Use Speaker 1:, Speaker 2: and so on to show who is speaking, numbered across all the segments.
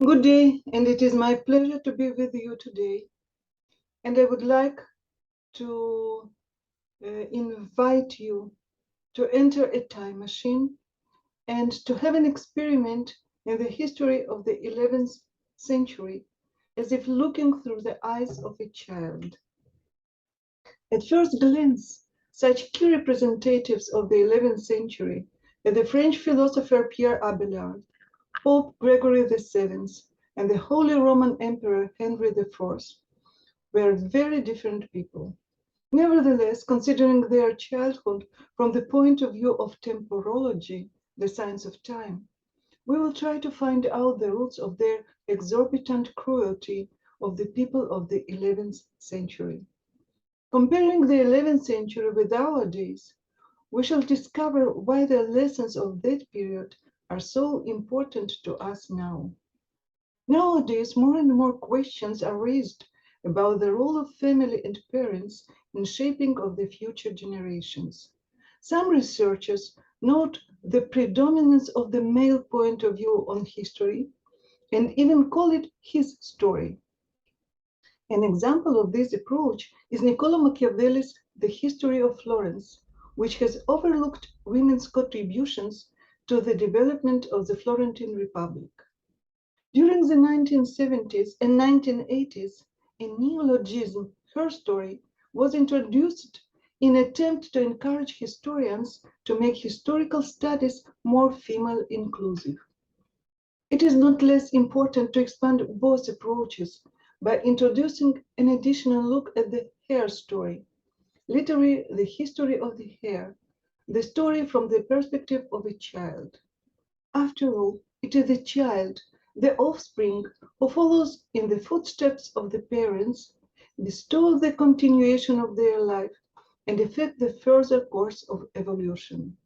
Speaker 1: Good day, and it is my pleasure to be with you today. And I would like to invite you to enter a time machine and to have an experiment in the history of the 11th century, as if looking through the eyes of a child. At first glance, such key representatives of the 11th century as the French philosopher Pierre Abelard, Pope Gregory VII, and the Holy Roman Emperor Henry IV were very different people. Nevertheless, considering their childhood from the point of view of temporology, the science of time, we will try to find out the roots of their exorbitant cruelty of the people of the 11th century. Comparing the 11th century with our days, we shall discover why the lessons of that period are so important to us now. Nowadays, more and more questions are raised about the role of family and parents in shaping of the future generations. Some researchers note the predominance of the male point of view on history and even call it his story. An example of this approach is Niccolo Machiavelli's The History of Florence, which has overlooked women's contributions to the development of the Florentine Republic. During the 1970s and 1980s, a neologism, herstory, was introduced in an attempt to encourage historians to make historical studies more female inclusive. It is not less important to expand both approaches by introducing an additional look at the hair story, literally the history of the hair, the story from the perspective of a child. After all, it is the child, the offspring, who follows in the footsteps of the parents, bestows the continuation of their life, and affects the further course of evolution.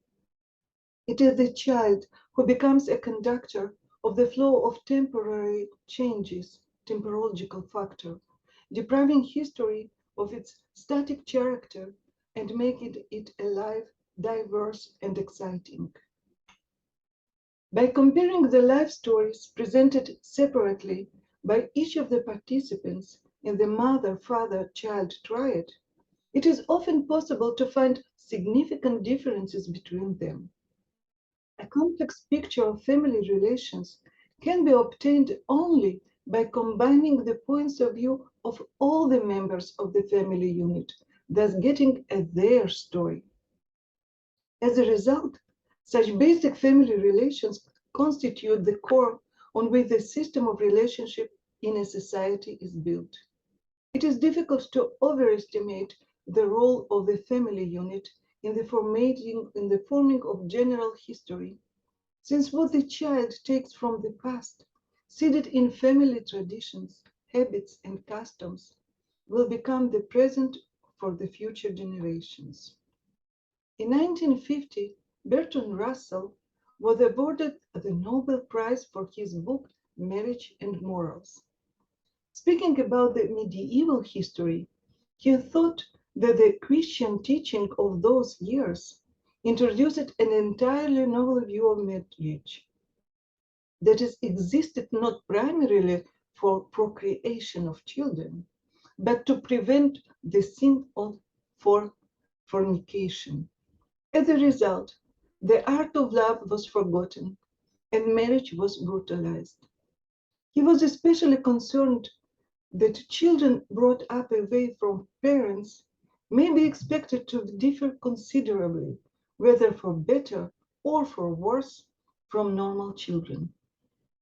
Speaker 1: It is the child who becomes a conductor of the flow of temporary changes, temporological factor, depriving history of its static character and making it alive, diverse, and exciting. By comparing the life stories presented separately by each of the participants in the mother-father-child triad, it is often possible to find significant differences between them. A complex picture of family relations can be obtained only by combining the points of view of all the members of the family unit, thus getting at their story. As a result, such basic family relations constitute the core on which the system of relationship in a society is built. It is difficult to overestimate the role of the family unit in the forming of general history, since what the child takes from the past, seated in family traditions, habits, and customs, will become the present for the future generations. In 1950, Bertrand Russell was awarded the Nobel Prize for his book Marriage and Morals. Speaking about the medieval history, he thought that the Christian teaching of those years introduced an entirely novel view of marriage, that is, existed not primarily for procreation of children, but to prevent the sin of fornication. As a result, the art of love was forgotten and marriage was brutalized. He was especially concerned that children brought up away from parents may be expected to differ considerably, whether for better or for worse, from normal children.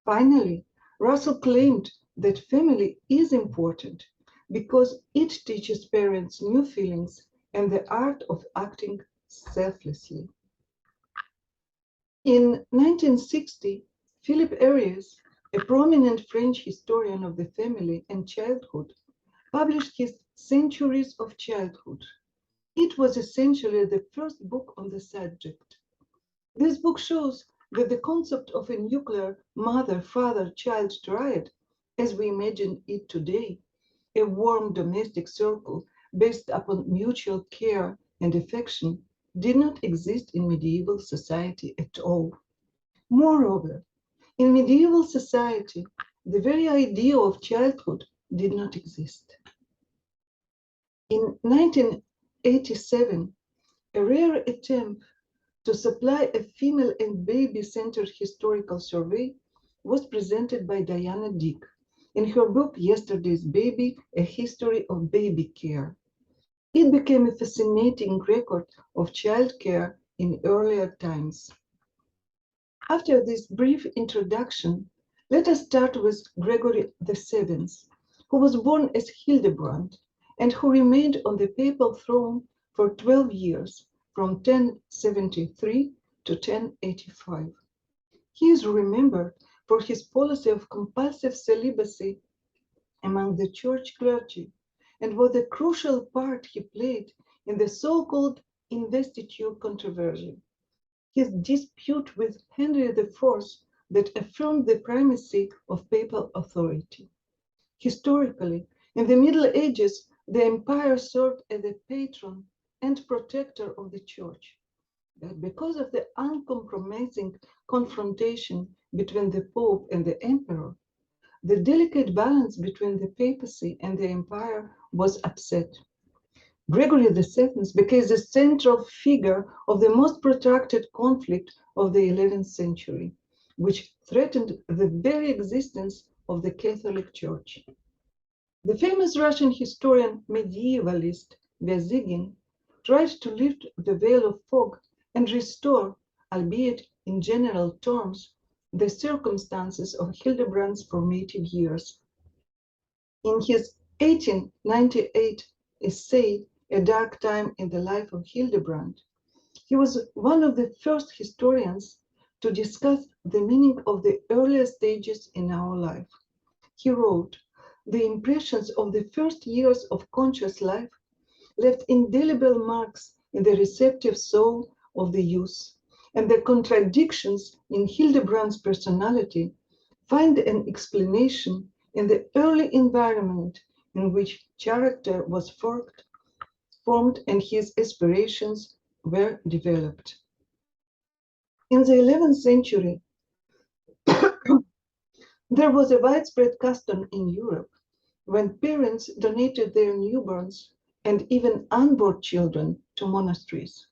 Speaker 1: Finally, Russell claimed that family is important because it teaches parents new feelings and the art of acting selflessly. In 1960, Philippe Ariès, a prominent French historian of the family and childhood, published his Centuries of Childhood. It was essentially the first book on the subject. This book shows that the concept of a nuclear mother-father-child triad, as we imagine it today, a warm domestic circle based upon mutual care and affection, did not exist in medieval society at all. Moreover, in medieval society, the very idea of childhood did not exist. In 1987, a rare attempt to supply a female and baby-centered historical survey was presented by Diana Dick in her book Yesterday's Baby, A History of Baby Care. It became a fascinating record of child care in earlier times. After this brief introduction, let us start with Gregory VII, who was born as Hildebrand and who remained on the papal throne for 12 years, from 1073 to 1085. He is remembered for his policy of compulsive celibacy among the church clergy and what a crucial part he played in the so-called investiture controversy, his dispute with Henry IV that affirmed the primacy of papal authority. Historically, in the Middle Ages, the empire served as the patron and protector of the church. But because of the uncompromising confrontation between the Pope and the Emperor, the delicate balance between the papacy and the empire was upset. Gregory VII became the central figure of the most protracted conflict of the 11th century, which threatened the very existence of the Catholic Church. The famous Russian historian medievalist Vyazigin tried to lift the veil of fog and restore, albeit in general terms, the circumstances of Hildebrand's formative years. In his 1898 essay, A Dark Time in the Life of Hildebrand, he was one of the first historians to discuss the meaning of the earlier stages in our life. He wrote, "The impressions of the first years of conscious life left indelible marks in the receptive soul of the youth, and the contradictions in Hildebrand's personality find an explanation in the early environment in which character was formed and his aspirations were developed." In the 11th century, there was a widespread custom in Europe when parents donated their newborns and even unborn children to monasteries.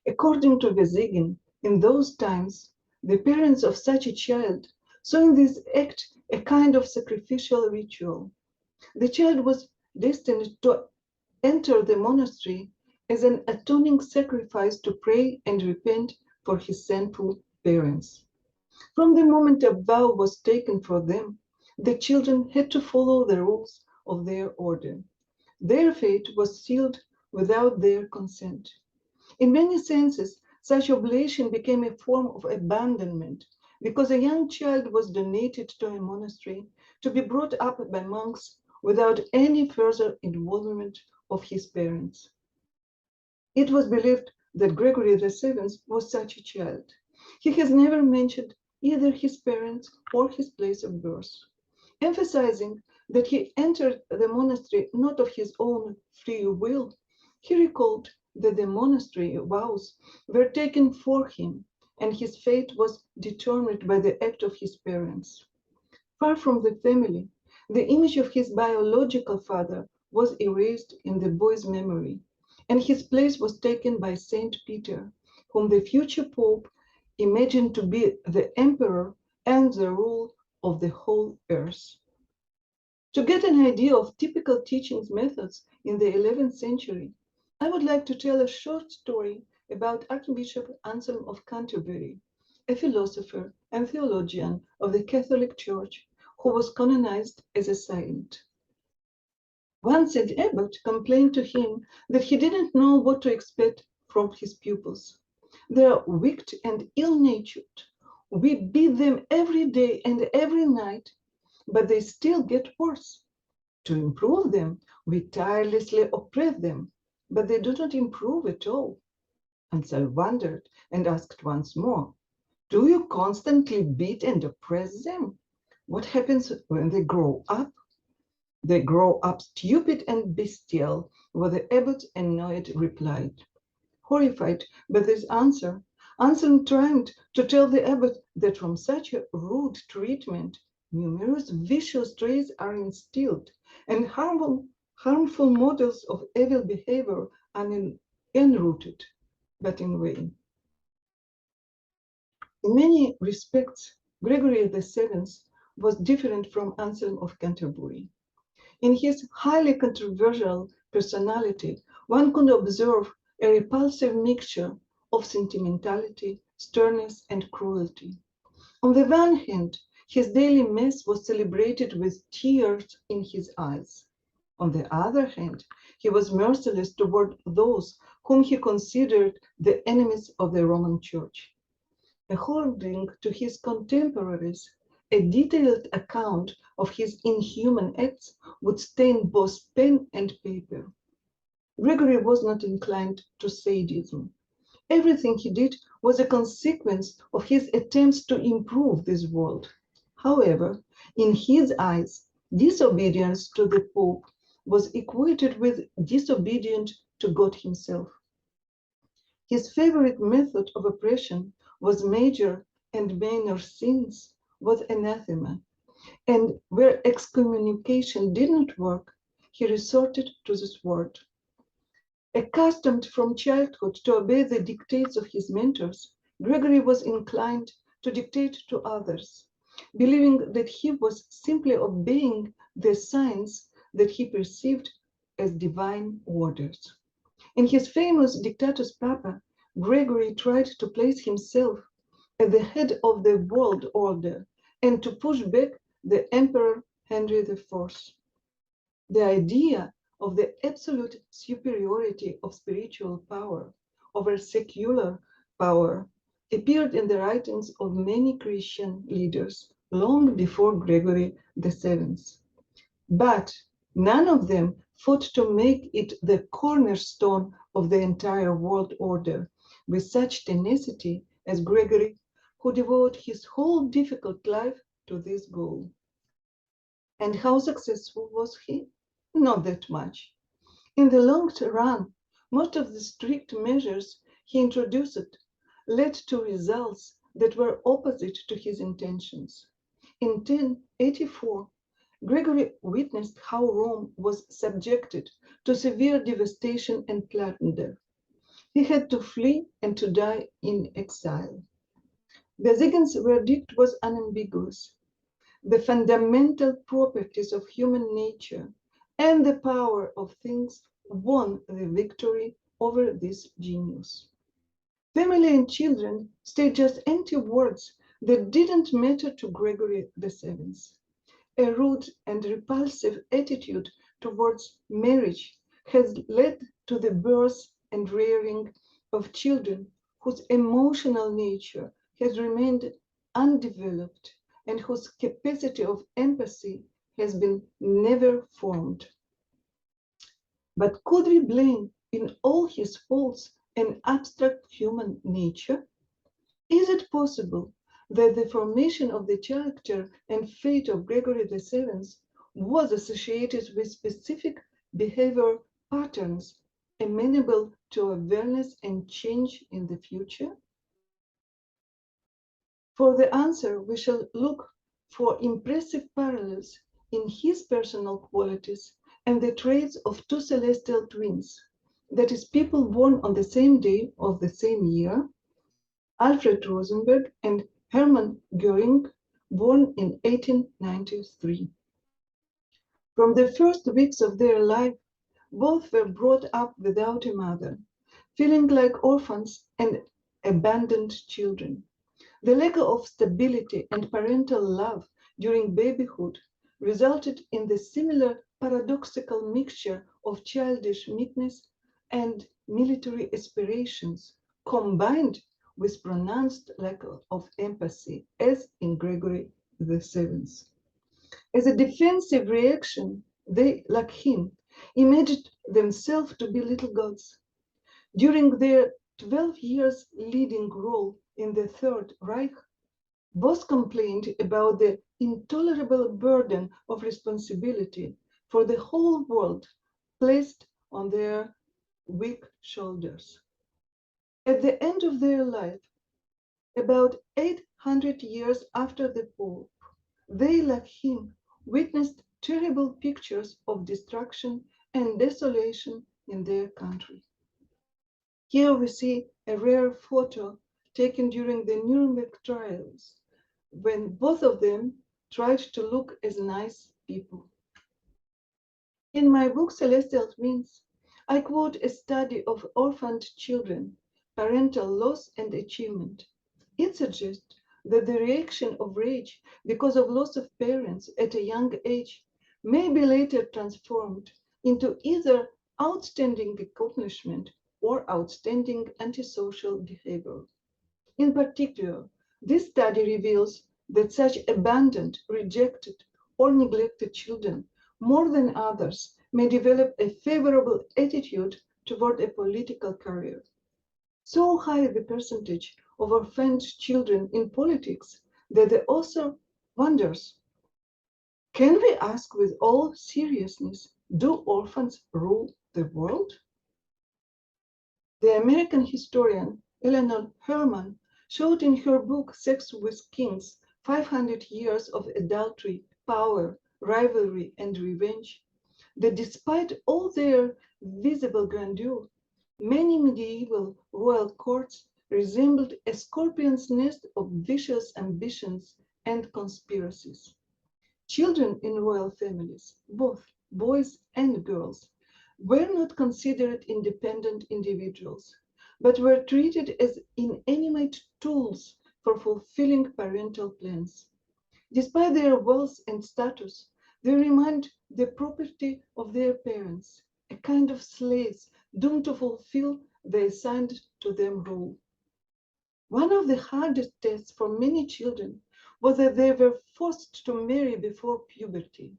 Speaker 1: According to Vyazigin, in those times, the parents of such a child saw in this act a kind of sacrificial ritual. The child was destined to enter the monastery as an atoning sacrifice to pray and repent for his sinful parents. From the moment a vow was taken for them, the children had to follow the rules of their order. Their fate was sealed without their consent. In many senses, such oblation became a form of abandonment because a young child was donated to a monastery to be brought up by monks without any further involvement of his parents. It was believed that Gregory VII was such a child. He has never mentioned either his parents or his place of birth, emphasizing that he entered the monastery not of his own free will. He recalled that the monastery vows were taken for him and his fate was determined by the act of his parents. Far from the family, the image of his biological father was erased in the boy's memory, and his place was taken by Saint Peter, whom the future pope imagined to be the emperor and the rule of the whole earth. To get an idea of typical teaching methods in the 11th century, I would like to tell a short story about Archbishop Anselm of Canterbury, a philosopher and theologian of the Catholic Church who was canonized as a saint. Once an abbot complained to him that he didn't know what to expect from his pupils. They are wicked and ill-natured. We beat them every day and every night, but they still get worse. To improve them, we tirelessly oppress them, but they do not improve at all. Anselm wondered and asked once more, "Do you constantly beat and oppress them? What happens when they grow up?" "They grow up stupid and bestial," was the abbot's annoyed reply. Horrified by this answer, Anselm tried to tell the abbot that from such a rude treatment, numerous vicious traits are instilled, and harmful models of evil behavior are enrooted, but in vain. In many respects, Gregory VII was different from Anselm of Canterbury. In his highly controversial personality, one could observe a repulsive mixture of sentimentality, sternness, and cruelty. On the one hand, his daily mass was celebrated with tears in his eyes. On the other hand, he was merciless toward those whom he considered the enemies of the Roman Church. According to his contemporaries, a detailed account of his inhuman acts would stain both pen and paper. Gregory was not inclined to sadism. Everything he did was a consequence of his attempts to improve this world. However, in his eyes, disobedience to the Pope was equated with disobedience to God himself. His favorite method of oppression was major and minor sins was anathema, and where excommunication did not work, he resorted to the sword. Accustomed from childhood to obey the dictates of his mentors, Gregory was inclined to dictate to others, believing that he was simply obeying the signs that he perceived as divine orders. In his famous Dictatus Papa, Gregory tried to place himself at the head of the world order and to push back the Emperor Henry IV. The idea of the absolute superiority of spiritual power over secular power appeared in the writings of many Christian leaders long before Gregory VII. But none of them fought to make it the cornerstone of the entire world order with such tenacity as Gregory, who devoted his whole difficult life to this goal. And how successful was he? Not that much. In the long run, most of the strict measures he introduced led to results that were opposite to his intentions. In 1084, Gregory witnessed how Rome was subjected to severe devastation and plunder. He had to flee and to die in exile. Bezigen's verdict was unambiguous. The fundamental properties of human nature and the power of things won the victory over this genius. Family and children stayed just empty words that didn't matter to Gregory VII. A rude and repulsive attitude towards marriage has led to the birth and rearing of children whose emotional nature has remained undeveloped and whose capacity of empathy has been never formed. But could we blame in all his faults an abstract human nature? Is it possible that the formation of the character and fate of Gregory VII was associated with specific behavior patterns amenable to awareness and change in the future? For the answer, we shall look for impressive parallels in his personal qualities and the traits of two celestial twins, that is, people born on the same day of the same year, Alfred Rosenberg and Hermann Göring, born in 1893. From the first weeks of their life, both were brought up without a mother, feeling like orphans and abandoned children. The lack of stability and parental love during babyhood resulted in the similar paradoxical mixture of childish meekness and military aspirations, combined with pronounced lack of empathy, as in Gregory VII. As a defensive reaction, they, like him, imagined themselves to be little gods. During their 12 years leading role in the Third Reich, both complained about the intolerable burden of responsibility for the whole world placed on their weak shoulders. At the end of their life, about 800 years after the Pope, They, like him, witnessed terrible pictures of destruction and desolation in their country. Here we see a rare photo taken during the Nuremberg trials, when both of them tried to look as nice people. In my book Celestial Twins, I quote a study of orphaned children, parental loss and achievement. It suggests that the reaction of rage because of loss of parents at a young age may be later transformed into either outstanding accomplishment or outstanding antisocial behavior. In particular, this study reveals that such abandoned, rejected, or neglected children, more than others, may develop a favorable attitude toward a political career. So high the percentage of orphaned children in politics that the author wonders, can we ask with all seriousness, do orphans rule the world? The American historian Eleanor Herman showed in her book Sex with Kings 500 Years of Adultery, Power, Rivalry, and Revenge that despite all their visible grandeur, many medieval royal courts resembled a scorpion's nest of vicious ambitions and conspiracies. Children in royal families, both boys and girls, were not considered independent individuals, but were treated as inanimate tools for fulfilling parental plans. Despite their wealth and status, they remained the property of their parents, a kind of slaves doomed to fulfill the assigned to them role. One of the hardest tests for many children was that they were forced to marry before puberty.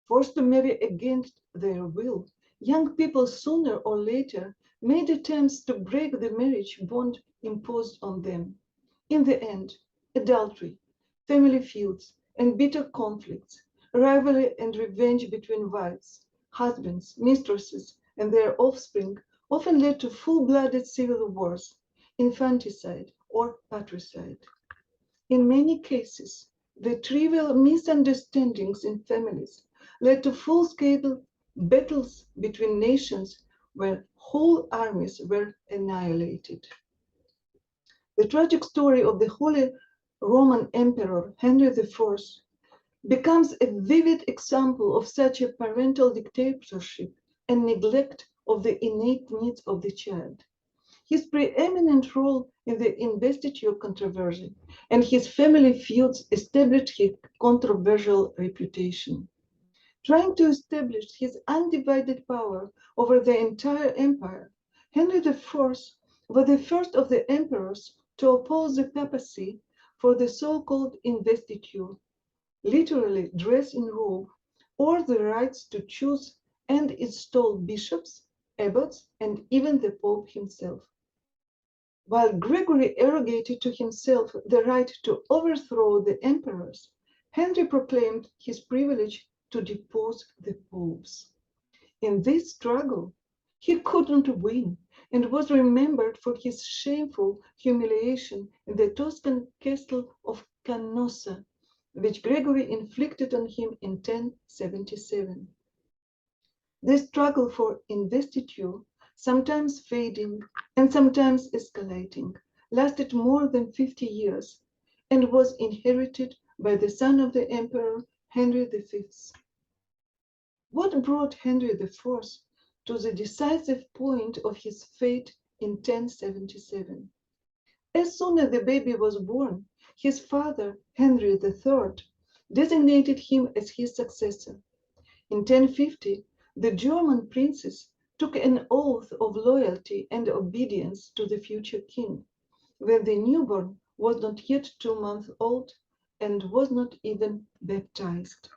Speaker 1: Forced to marry against their will, young people sooner or later made attempts to break the marriage bond imposed on them. In the end, adultery, family feuds, and bitter conflicts, rivalry and revenge between wives, husbands, mistresses, and their offspring often led to full-blooded civil wars, infanticide, or patricide. In many cases, the trivial misunderstandings in families led to full-scale battles between nations where whole armies were annihilated. The tragic story of the Holy Roman Emperor Henry IV becomes a vivid example of such a parental dictatorship and neglect of the innate needs of the child. His preeminent role in the investiture controversy and his family feuds established his controversial reputation. Trying to establish his undivided power over the entire empire, Henry IV was the first of the emperors to oppose the papacy for the so-called investiture, literally dress in robe, or the rights to choose and install bishops, abbots, and even the Pope himself. While Gregory arrogated to himself the right to overthrow the emperors, Henry proclaimed his privilege to depose the popes. In this struggle, he couldn't win and was remembered for his shameful humiliation in the Tuscan castle of Canossa, which Gregory inflicted on him in 1077. The struggle for investiture, sometimes fading and sometimes escalating, lasted more than 50 years and was inherited by the son of the emperor Henry V. What brought Henry IV to the decisive point of his fate in 1077? As soon as the baby was born, his father, Henry III, designated him as his successor. In 1050, the German princes took an oath of loyalty and obedience to the future king, when the newborn was not yet 2 months old and was not even baptized.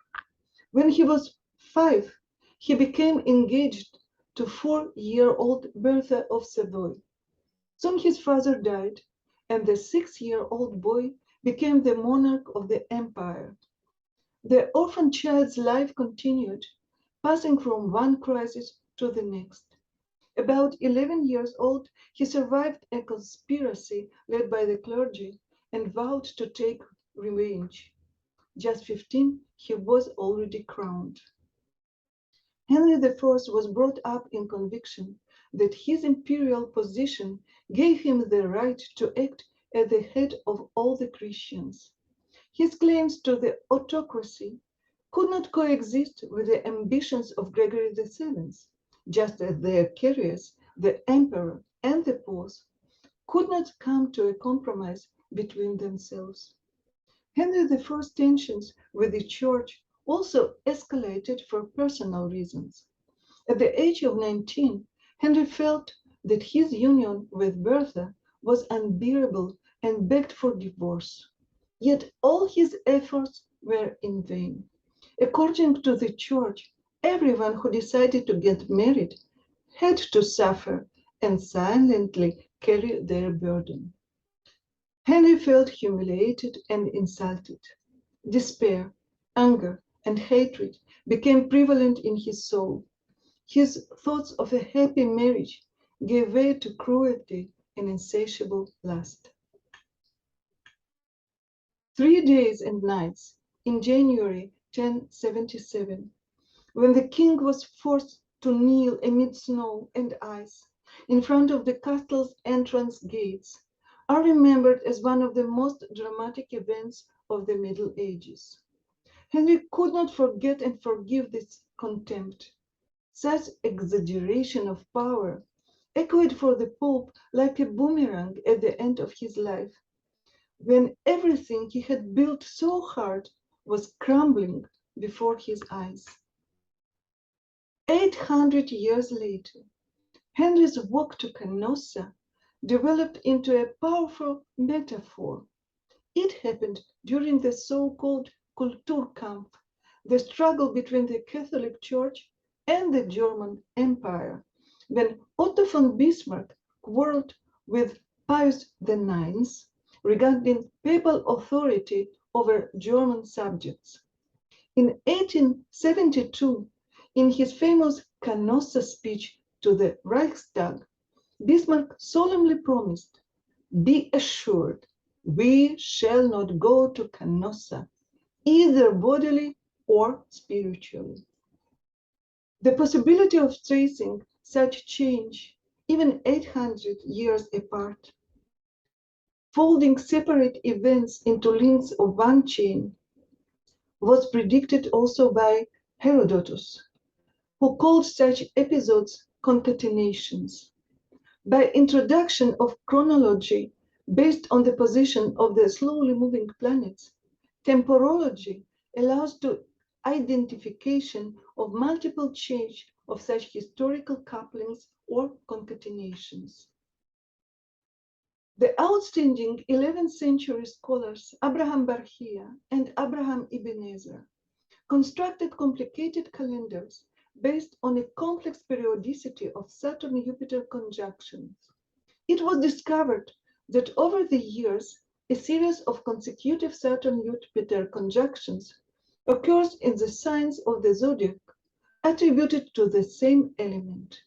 Speaker 1: When he was 5, he became engaged to 4-year-old Bertha of Savoy. Soon his father died, and the 6-year-old boy became the monarch of the empire. The orphan child's life continued, passing from one crisis to the next. About 11 years old, he survived a conspiracy led by the clergy and vowed to take revenge. just 15, he was already crowned. Henry I was brought up in conviction that his imperial position gave him the right to act at the head of all the Christians. His claims to the autocracy could not coexist with the ambitions of Gregory VII, just as their carriers, the emperor and the pope, could not come to a compromise between themselves. Henry I's tensions with the church also escalated for personal reasons. At the age of 19, Henry felt that his union with Bertha was unbearable and begged for divorce. Yet all his efforts were in vain. According to the church, everyone who decided to get married had to suffer and silently carry their burden. Henry felt humiliated and insulted. Despair, anger, and hatred became prevalent in his soul. His thoughts of a happy marriage gave way to cruelty and insatiable lust. 3 days and nights in January 1077, when the king was forced to kneel amid snow and ice in front of the castle's entrance gates, are remembered as one of the most dramatic events of the Middle Ages. Henry could not forget and forgive this contempt. Such exaggeration of power echoed for the Pope like a boomerang at the end of his life, when everything he had built so hard was crumbling before his eyes. 800 years later, Henry's walk to Canossa developed into a powerful metaphor. It happened during the so-called Kulturkampf, the struggle between the Catholic Church and the German Empire, when Otto von Bismarck quarreled with Pius IX regarding papal authority over German subjects. In 1872, in his famous Canossa speech to the Reichstag, Bismarck solemnly promised, "Be assured, we shall not go to Canossa, either bodily or spiritually." The possibility of tracing such change, even 800 years apart, folding separate events into links of one chain, was predicted also by Herodotus, who called such episodes concatenations. By introduction of chronology based on the position of the slowly moving planets, temporology allows to identification of multiple change of such historical couplings or concatenations. The outstanding 11th century scholars Abraham Barhia and Abraham Ibn Ezra constructed complicated calendars based on a complex periodicity of Saturn-Jupiter conjunctions. It was discovered that over the years, a series of consecutive Saturn-Jupiter conjunctions occurs in the signs of the zodiac attributed to the same element.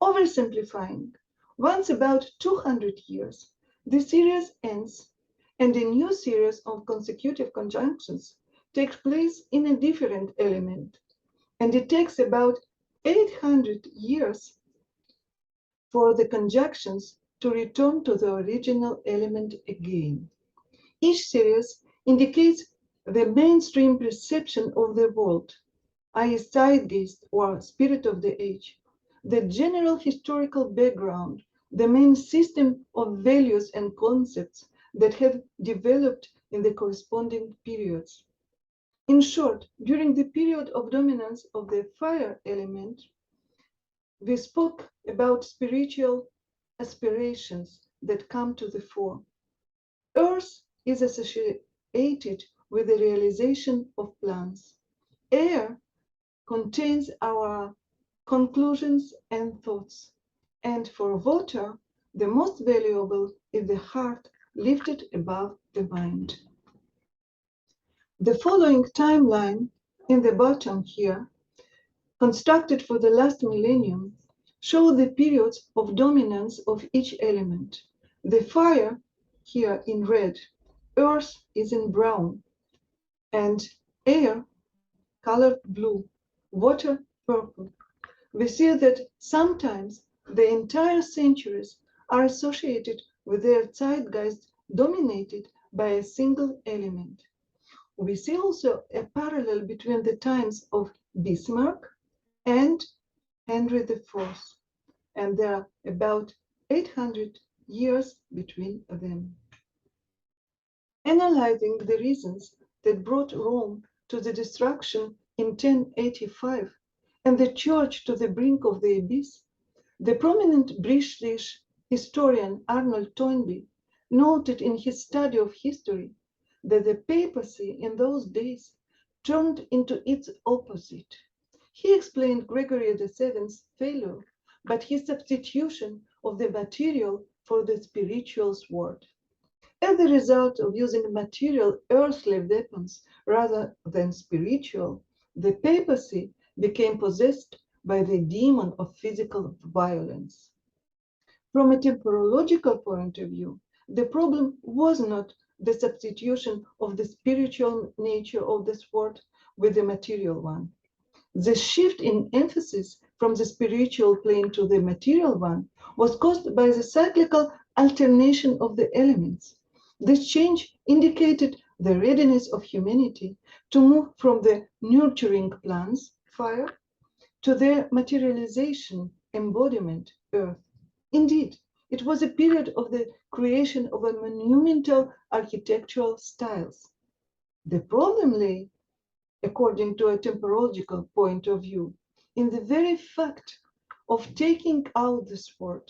Speaker 1: Oversimplifying, once about 200 years, the series ends and a new series of consecutive conjunctions takes place in a different element, and it takes about 800 years for the conjunctions to return to the original element again. Each series indicates the mainstream perception of the world, i.e. zeitgeist or spirit of the age, the general historical background, the main system of values and concepts that have developed in the corresponding periods. In short, during the period of dominance of the fire element, we spoke about spiritual aspirations that come to the fore. Earth is associated with the realization of plans. Air contains our conclusions and thoughts. And for water, the most valuable is the heart lifted above the mind. The following timeline in the bottom here, constructed for the last millennium, show the periods of dominance of each element. The fire here in red, earth is in brown, and air colored blue, water purple. We see that sometimes the entire centuries are associated with their zeitgeist dominated by a single element. We see also a parallel between the times of Bismarck and Henry IV, and there are about 800 years between them. Analyzing the reasons that brought Rome to the destruction in 1085 and the church to the brink of the abyss, the prominent British historian Arnold Toynbee noted in his study of history that the papacy in those days turned into its opposite. He explained Gregory VII's failure, but his substitution of the material for the spiritual sword. As a result of using material earthly weapons rather than spiritual, the papacy became possessed by the demon of physical violence. From a temporological point of view, the problem was not the substitution of the spiritual nature of the sword with the material one. The shift in emphasis from the spiritual plane to the material one was caused by the cyclical alternation of the elements. This change indicated the readiness of humanity to move from the nurturing plans, fire, to their materialization, embodiment, earth. Indeed, it was a period of the creation of a monumental architectural styles. The problem lay, according to a temporological point of view, in the very fact of taking out the sword.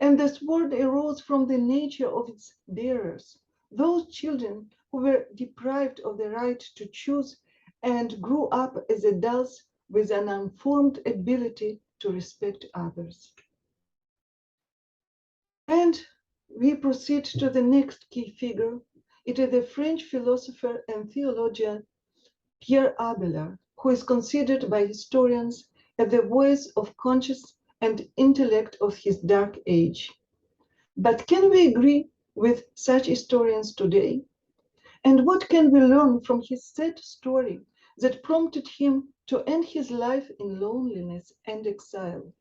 Speaker 1: And the sword arose from the nature of its bearers, those children who were deprived of the right to choose and grew up as adults with an unformed ability to respect others. And we proceed to the next key figure. It is the French philosopher and theologian Pierre Abelard, who is considered by historians as the voice of conscience and intellect of his dark age. But can we agree with such historians today? And what can we learn from his sad story that prompted him to end his life in loneliness and exile?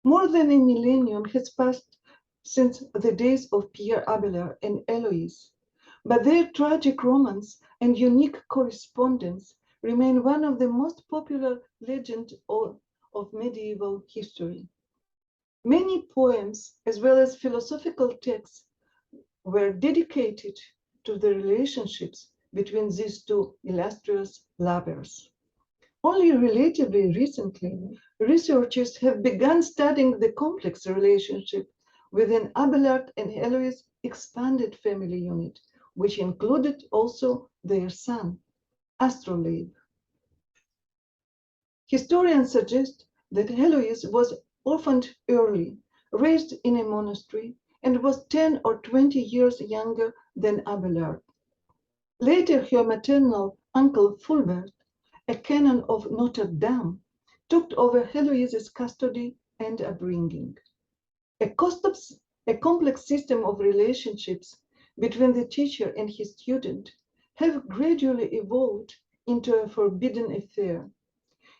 Speaker 1: More than a millennium has passed since the days of Pierre Abelard and Héloïse, but their tragic romance and unique correspondence remain one of the most popular legends of medieval history. Many poems, as well as philosophical texts, were dedicated to the relationships between these two illustrious lovers. Only relatively recently, researchers have begun studying the complex relationship within Abelard and Héloïse expanded family unit, which included also their son, Astrolabe. Historians suggest that Héloïse was orphaned early, raised in a monastery, and was 10 or 20 years younger than Abelard. Later, her maternal uncle Fulbert, a canon of Notre Dame, took over Héloïse's custody and upbringing. A complex system of relationships between the teacher and his student have gradually evolved into a forbidden affair.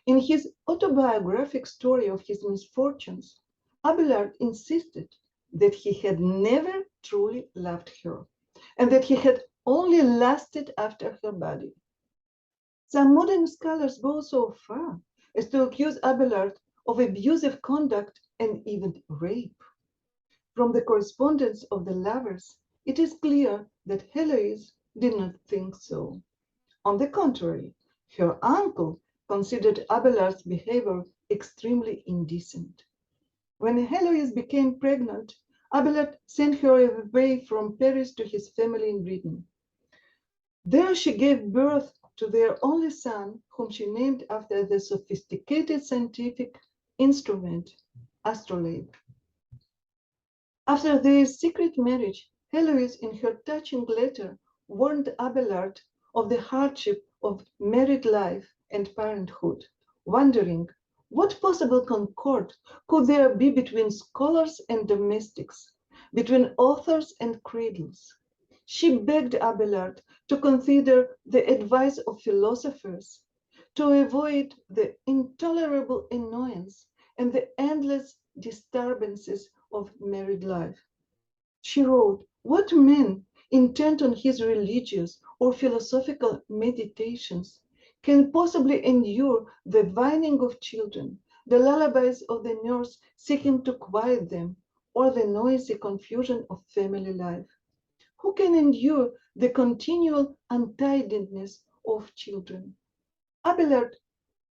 Speaker 1: In his autobiographic story of his misfortunes, Abelard insisted that he had never truly loved her and that he had only lusted after her body. Some modern scholars go so far as to accuse Abelard of abusive conduct and even rape. From the correspondence of the lovers, it is clear that Héloïse did not think so. On the contrary, her uncle considered Abelard's behavior extremely indecent. When Héloïse became pregnant, Abelard sent her away from Paris to his family in Britain. There she gave birth to their only son, whom she named after the sophisticated scientific instrument, astrolabe. After their secret marriage, Héloïse, in her touching letter, warned Abelard of the hardship of married life and parenthood, wondering what possible concord could there be between scholars and domestics, between authors and cradles. She begged Abelard to consider the advice of philosophers, to avoid the intolerable annoyance and the endless disturbances of married life. She wrote, "What man, intent on his religious or philosophical meditations, can possibly endure the whining of children, the lullabies of the nurse seeking to quiet them, or the noisy confusion of family life? Who can endure the continual untidiness of children?" Abelard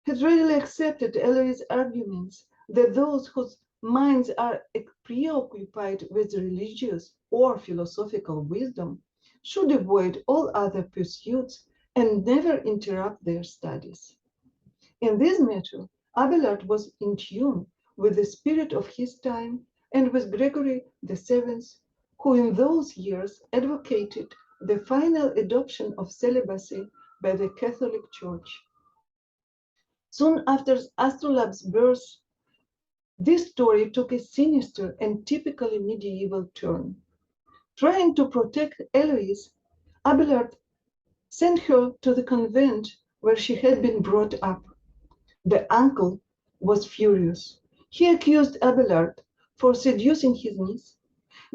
Speaker 1: has readily accepted Eloy's arguments that those whose minds are preoccupied with religious or philosophical wisdom should avoid all other pursuits and never interrupt their studies. In this matter, Abelard was in tune with the spirit of his time and with Gregory VII, who in those years advocated the final adoption of celibacy by the Catholic Church. Soon after Astrolabe's birth, this story took a sinister and typically medieval turn. Trying to protect Eloise, Abelard sent her to the convent where she had been brought up. The uncle was furious. He accused Abelard for seducing his niece,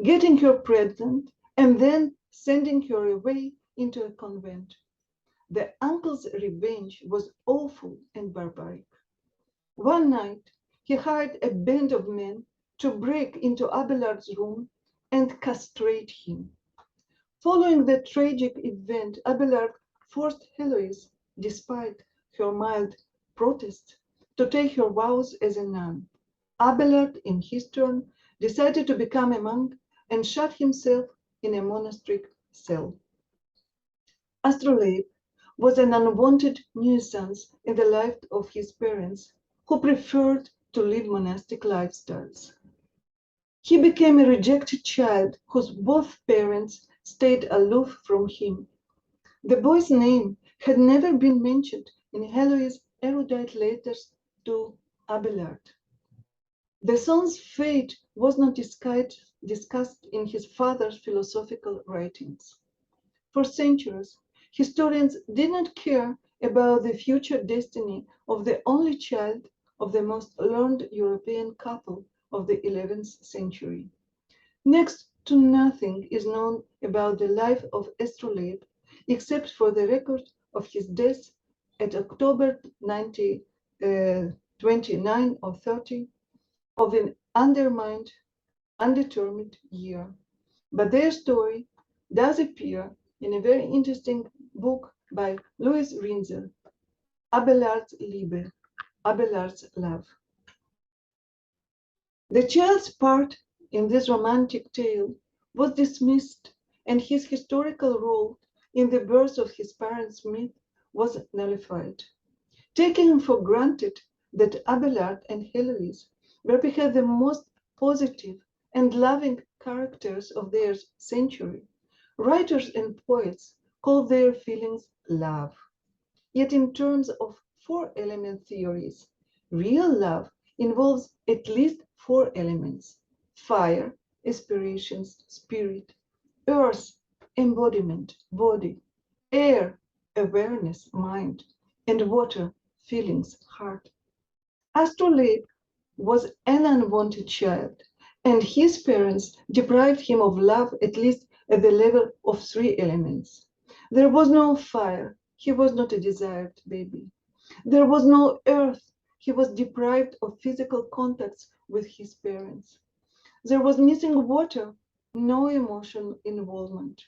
Speaker 1: getting her pregnant, and then sending her away into a convent. The uncle's revenge was awful and barbaric. One night, he hired a band of men to break into Abelard's room and castrate him. Following the tragic event, Abelard forced Heloise, despite her mild protest, to take her vows as a nun. Abelard, in his turn, decided to become a monk and shut himself in a monastic cell. Astrolabe was an unwanted nuisance in the life of his parents, who preferred to live monastic lifestyles. He became a rejected child whose both parents stayed aloof from him. The boy's name had never been mentioned in Heloise's erudite letters to Abelard. The son's fate was not discussed in his father's philosophical writings. For centuries, historians did not care about the future destiny of the only child of the most learned European couple of the 11th century. Next to nothing is known about the life of Astrolabe, except for the record of his death at October 29 or 30 of an undermined, undetermined year. But their story does appear in a very interesting book by Louis Rinzel, Abelard's Liebe, Abelard's Love. The child's part in this romantic tale was dismissed, and his historical role in the birth of his parents' myth was nullified. Taking for granted that Abelard and Heloise were perhaps the most positive and loving characters of their century, writers and poets called their feelings love. Yet in terms of four-element theories, real love involves at least four elements: fire, aspirations, spirit; earth, embodiment, body; air, awareness, mind; and water, feelings, heart. Astrolabe was an unwanted child, and his parents deprived him of love at least at the level of three elements. There was no fire, he was not a desired baby. There was no earth, he was deprived of physical contacts with his parents. There was missing water, no emotional involvement.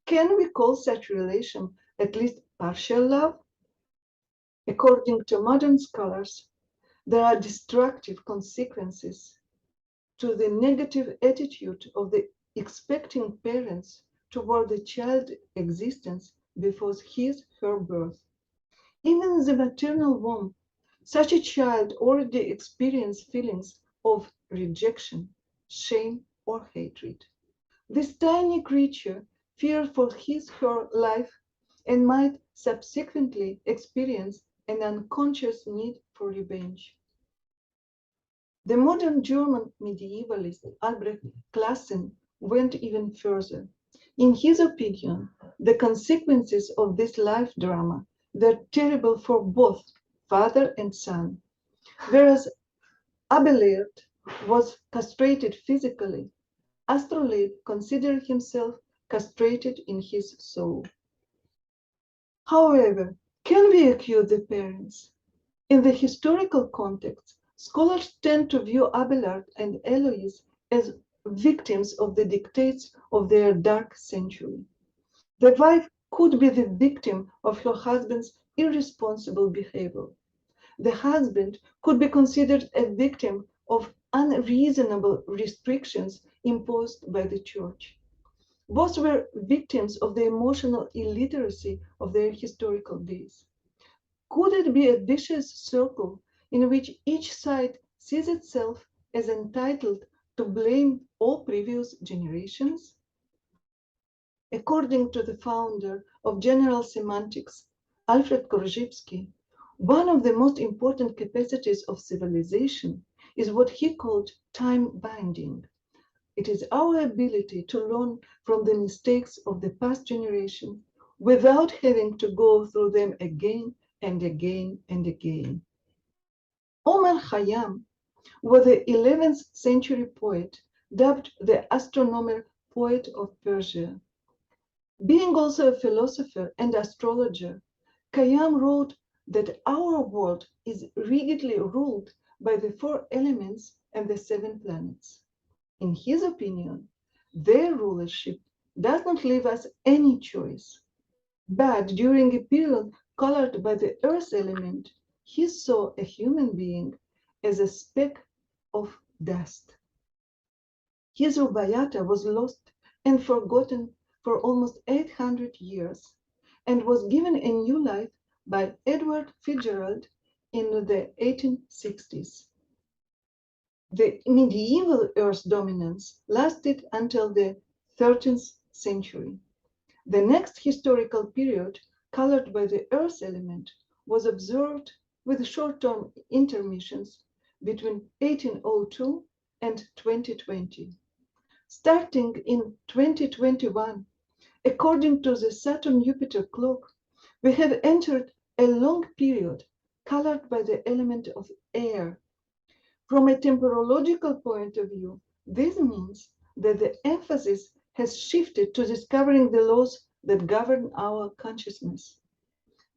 Speaker 1: Can we call such relation at least partial love? According to modern scholars, there are destructive consequences to the negative attitude of the expecting parents toward the child's existence before her birth. Even in the maternal womb, such a child already experienced feelings of rejection, shame, or hatred. This tiny creature feared for her life and might subsequently experience an unconscious need for revenge. The modern German medievalist Albrecht Classen went even further. In his opinion, the consequences of this life drama were terrible for both father and son. Whereas Abelard was castrated physically, Astrolabe considered himself castrated in his soul. However, can we accuse the parents? In the historical context, scholars tend to view Abelard and Eloise as victims of the dictates of their dark century. The wife could be the victim of her husband's irresponsible behavior. The husband could be considered a victim of unreasonable restrictions imposed by the church. Both were victims of the emotional illiteracy of their historical days. Could it be a vicious circle in which each side sees itself as entitled to blame all previous generations? According to the founder of general semantics, Alfred Korzybski, one of the most important capacities of civilization is what he called time binding. It is our ability to learn from the mistakes of the past generation without having to go through them again and again and again. Omar Khayyam was the 11th century poet, dubbed the astronomer poet of Persia. Being also a philosopher and astrologer, Khayyam wrote that our world is rigidly ruled by the four elements and the seven planets. In his opinion, their rulership does not leave us any choice. But during a period colored by the earth element, he saw a human being as a speck of dust. His Rubaiyat was lost and forgotten for almost 800 years and was given a new life by Edward Fitzgerald in the 1860s. The medieval Earth dominance lasted until the 13th century. The next historical period, colored by the Earth element, was observed with short-term intermissions between 1802 and 2020. Starting in 2021, according to the Saturn-Jupiter clock, we have entered a long period colored by the element of air. From a temporological point of view, this means that the emphasis has shifted to discovering the laws that govern our consciousness.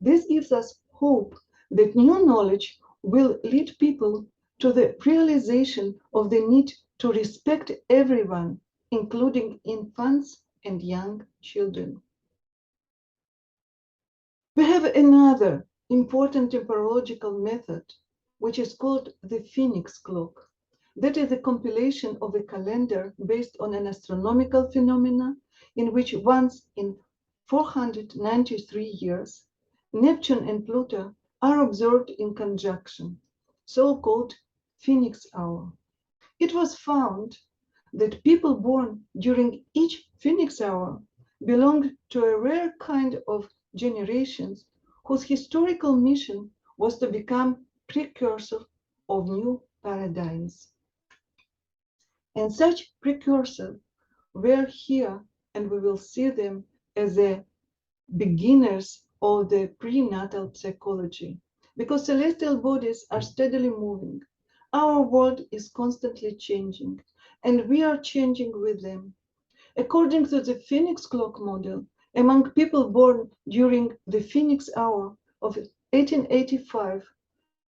Speaker 1: This gives us hope that new knowledge will lead people to the realization of the need to respect everyone, including infants and young children. We have another important temporological method, which is called the Phoenix clock. That is a compilation of a calendar based on an astronomical phenomena in which once in 493 years, Neptune and Pluto are observed in conjunction, so-called Phoenix hour. It was found that people born during each Phoenix hour belonged to a rare kind of generations whose historical mission was to become precursor of new paradigms. And such precursors were here, and we will see them as the beginners of the prenatal psychology, because celestial bodies are steadily moving. Our world is constantly changing, and we are changing with them. According to the Phoenix clock model, among people born during the Phoenix hour of 1885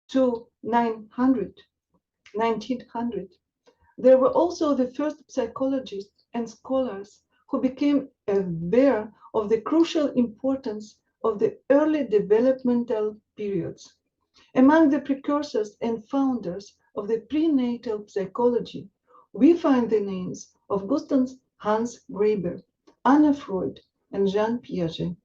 Speaker 1: to 1900, there were also the first psychologists and scholars who became aware of the crucial importance of the early developmental periods. Among the precursors and founders of the prenatal psychology, we find the names of Gustav Hans Graeber, Anna Freud, and Jean Piaget.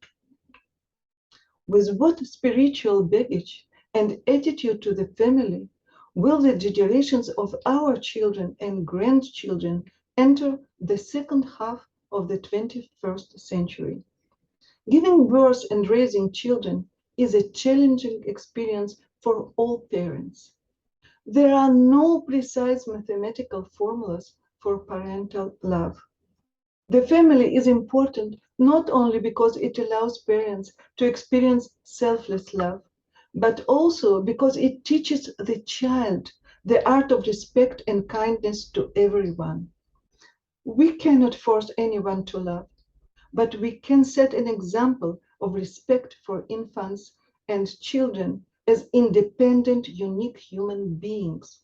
Speaker 1: With what spiritual baggage and attitude to the family will the generations of our children and grandchildren enter the second half of the 21st century? Giving birth and raising children is a challenging experience for all parents. There are no precise mathematical formulas for parental love. The family is important not only because it allows parents to experience selfless love, but also because it teaches the child the art of respect and kindness to everyone. We cannot force anyone to love, but we can set an example of respect for infants and children as independent, unique human beings.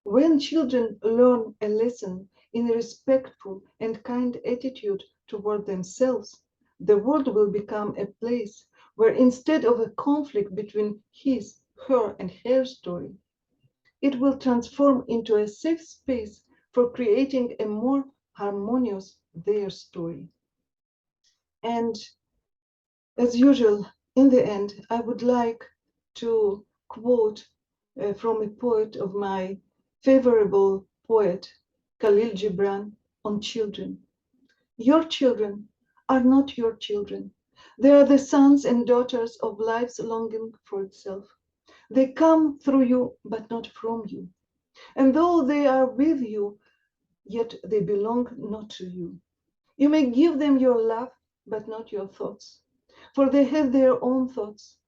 Speaker 1: When children learn a lesson in a respectful and kind attitude toward themselves, the world will become a place where instead of a conflict between his, her, and her story, it will transform into a safe space for creating a more harmonious their story. And as usual, in the end, I would like to quote from a poet of my favorable poet, Khalil Gibran, on children. Your children are not your children. They are the sons and daughters of life's longing for itself. They come through you, but not from you. And though they are with you, yet they belong not to you. You may give them your love, but not your thoughts, for they have their own thoughts.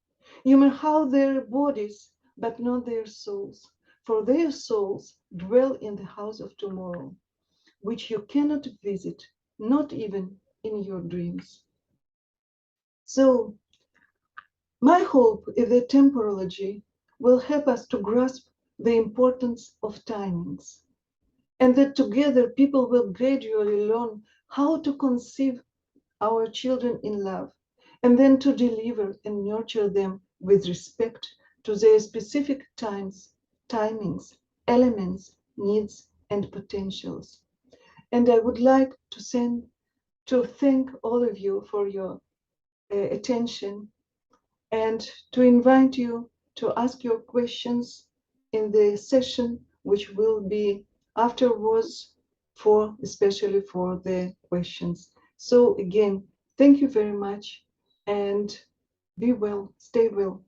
Speaker 1: You may have their bodies, but not their souls, for their souls dwell in the house of tomorrow, which you cannot visit, not even in your dreams. So, my hope is that temporology will help us to grasp the importance of timings, and that together people will gradually learn how to conceive our children in love, and then to deliver and nurture them with respect to their specific times, timings, elements, needs, and potentials. And I would like to thank all of you for your attention, and to invite you to ask your questions in the session, which will be afterwards, for especially for the questions. So again, thank you very much, and be well, stay well.